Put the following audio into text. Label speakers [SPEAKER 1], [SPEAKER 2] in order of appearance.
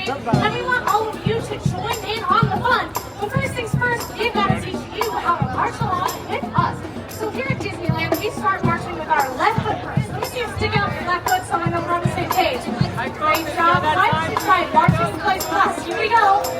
[SPEAKER 1] and we want all of you to join in on the fun. But first things first, we've got to teach you how to march along with us. So here at Disneyland, we start marching with our left foot first. Let me see you stick out your left foot so I know we're on the same page. Great job. Right, marching in place with us. Here we go.